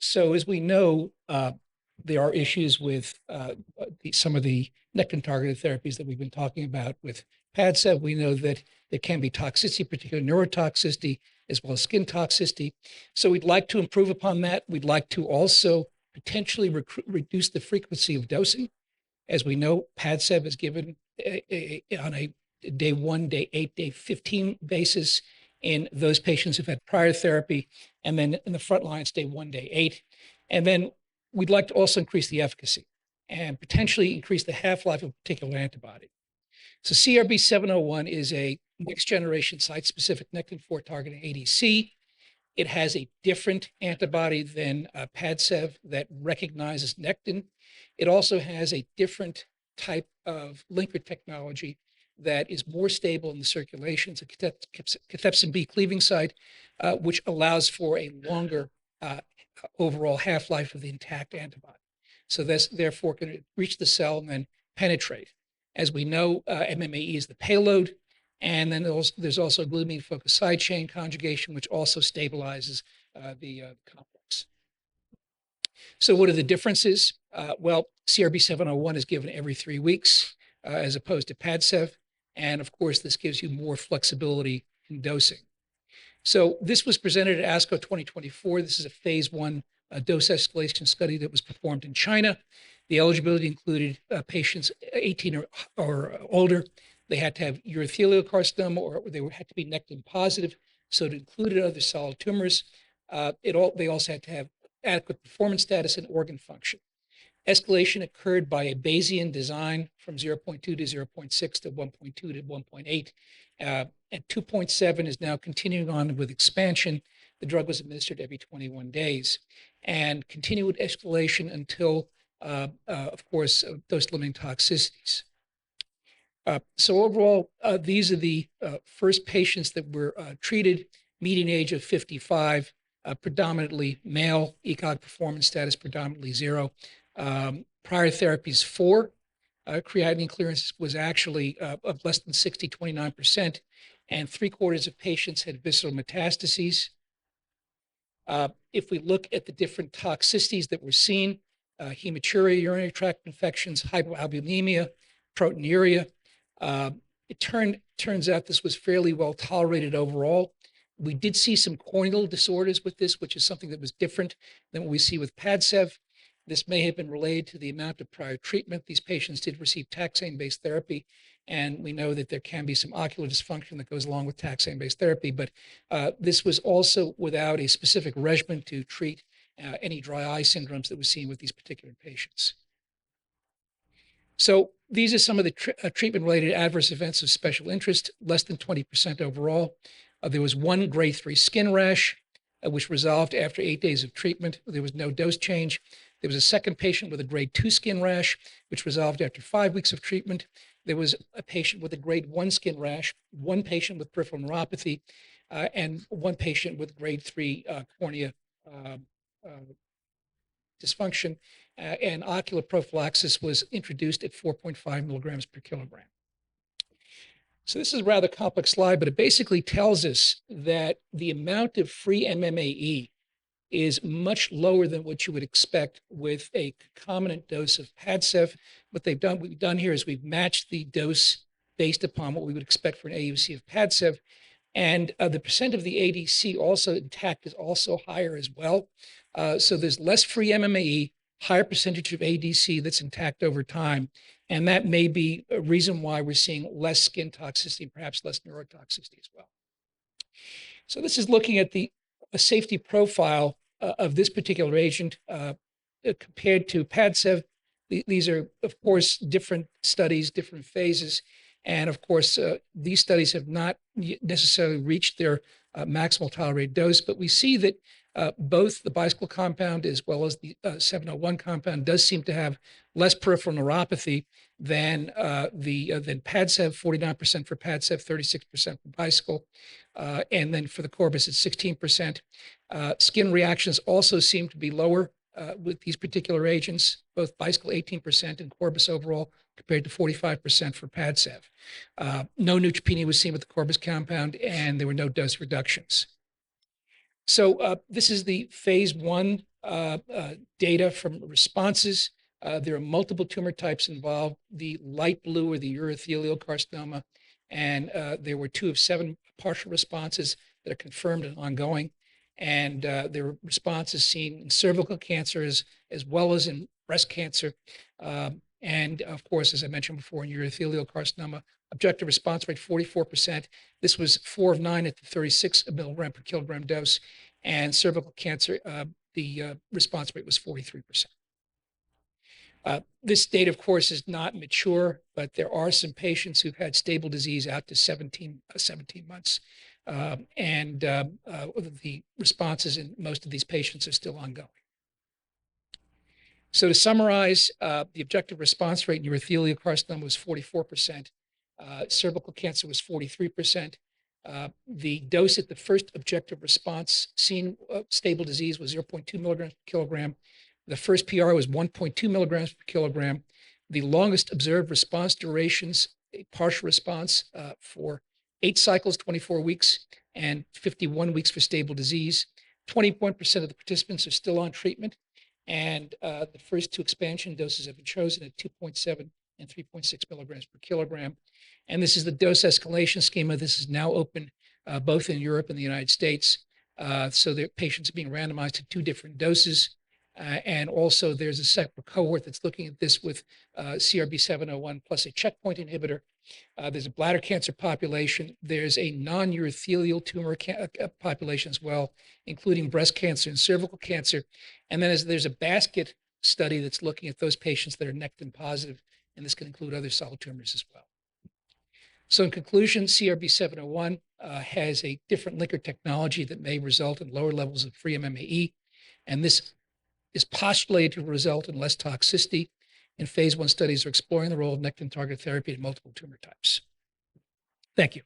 So as we know, there are issues with some of the Nectin-targeted therapies that we've been talking about with PADCEV. We know that there can be toxicity, particularly neurotoxicity, as well as skin toxicity. So we'd like to improve upon that. We'd like to also potentially reduce the frequency of dosing. As we know, PADCEV is given on a day 1, day 8, day 15 basis in those patients who've had prior therapy, and then in the front line, it's day 1, day 8. And then we'd like to also increase the efficacy and potentially increase the half-life of a particular antibody. So CRB-701 is a next-generation site-specific Nectin-4 targeting ADC. It has a different antibody than PADCEV that recognizes nectin. It also has a different type of linker technology that is more stable in the circulation. It's a cathepsin B cleaving site, which allows for a longer overall half-life of the intact antibody. So that's therefore going to reach the cell and then penetrate. As we know, MMAE is the payload, and then there's also glutamine-focused side chain conjugation, which also stabilizes the complex. So what are the differences? Well, CRB-701 is given every 3 weeks as opposed to PADCEV. And of course, this gives you more flexibility in dosing. So this was presented at ASCO 2024. This is a phase 1 dose escalation study that was performed in China. The eligibility included patients 18 or older. They had to have urothelial carcinoma or they had to be nectin positive. So it included other solid tumors. They also had to have adequate performance status and organ function. Escalation occurred by a Bayesian design from 0.2 to 0.6 to 1.2 to 1.8. At 2.7 is now continuing on with expansion. The drug was administered every 21 days and continued escalation until, of course, dose-limiting toxicities. So overall, these are the first patients that were treated, median age of 55, predominantly male, ECOG performance status predominantly 0. Prior therapies 4, creatinine clearance was actually of less than 60, 29%, and 3/4 of patients had visceral metastases. If we look at the different toxicities that were seen, hematuria, urinary tract infections, hypoalbuminemia, proteinuria, it turns out this was fairly well tolerated overall. We did see some corneal disorders with this, which is something that was different than what we see with PADCEV. This may have been related to the amount of prior treatment. These patients did receive taxane-based therapy, and we know that there can be some ocular dysfunction that goes along with taxane-based therapy, but this was also without a specific regimen to treat any dry eye syndromes that we're seeing with these particular patients. So these are some of the treatment-related adverse events of special interest, less than 20% overall. There was 1 grade 3 skin rash, which resolved after 8 days of treatment. There was no dose change. There was a second patient with a grade 2 skin rash, which resolved after 5 weeks of treatment. There was a patient with a grade 1 skin rash, 1 patient with peripheral neuropathy, and 1 patient with grade 3 cornea dysfunction. And ocular prophylaxis was introduced at 4.5 milligrams per kilogram. So this is a rather complex slide, but it basically tells us that the amount of free MMAE is much lower than what you would expect with a concomitant dose of PADCEV. What we've done here is we've matched the dose based upon what we would expect for an AUC of PADCEV. And the percent of the ADC also intact is also higher as well. So there's less free MMAE, higher percentage of ADC that's intact over time. And that may be a reason why we're seeing less skin toxicity, perhaps less neurotoxicity as well. So this is looking at the safety profile of this particular agent compared to PADCEV. These are, of course, different studies, different phases. And of course, these studies have not necessarily reached their maximal tolerated dose, but we see that both the bicycle compound as well as the 701 compound does seem to have less peripheral neuropathy than PADCEV, 49% for PADCEV, 36% for bicycle. And then for the Corbus, it's 16%. Skin reactions also seem to be lower with these particular agents, both bicycle 18% and Corbus overall, compared to 45% for PADCEV. No neutropenia was seen with the Corbus compound, and there were no dose reductions. So this is the phase 1 data from responses. There are multiple tumor types involved. The light blue are the urothelial carcinoma, and there were 2 of 7 partial responses that are confirmed and ongoing. And there were responses seen in cervical cancer as well as in breast cancer. And of course, as I mentioned before, in urothelial carcinoma, objective response rate 44%. This was 4 of 9 at the 36 milligram per kilogram dose. And cervical cancer, the response rate was 43%. This data, of course, is not mature, but there are some patients who've had stable disease out to 17 months. The responses in most of these patients are still ongoing. So to summarize, the objective response rate in urothelial carcinoma was 44%. Cervical cancer was 43%. The dose at the first objective response seen stable disease was 0.2 milligrams per kilogram. The first PR was 1.2 milligrams per kilogram. The longest observed response durations, a partial response for 8 cycles, 24 weeks, and 51 weeks for stable disease. 21% of the participants are still on treatment. And the first 2 expansion doses have been chosen at 2.7 and 3.6 milligrams per kilogram. And this is the dose escalation schema. This is now open both in Europe and the United States. So the patients are being randomized to 2 different doses. And also there's a separate cohort that's looking at this with CRB-701 plus a checkpoint inhibitor. There's a bladder cancer population. There's a non-urothelial tumor population as well, including breast cancer and cervical cancer. And then there's a basket study that's looking at those patients that are Nectin positive, and this can include other solid tumors as well. So in conclusion, CRB-701 has a different linker technology that may result in lower levels of free MMAE, and this is postulated to result in less toxicity. And phase 1 studies are exploring the role of Nectin-targeted therapy in multiple tumor types. Thank you.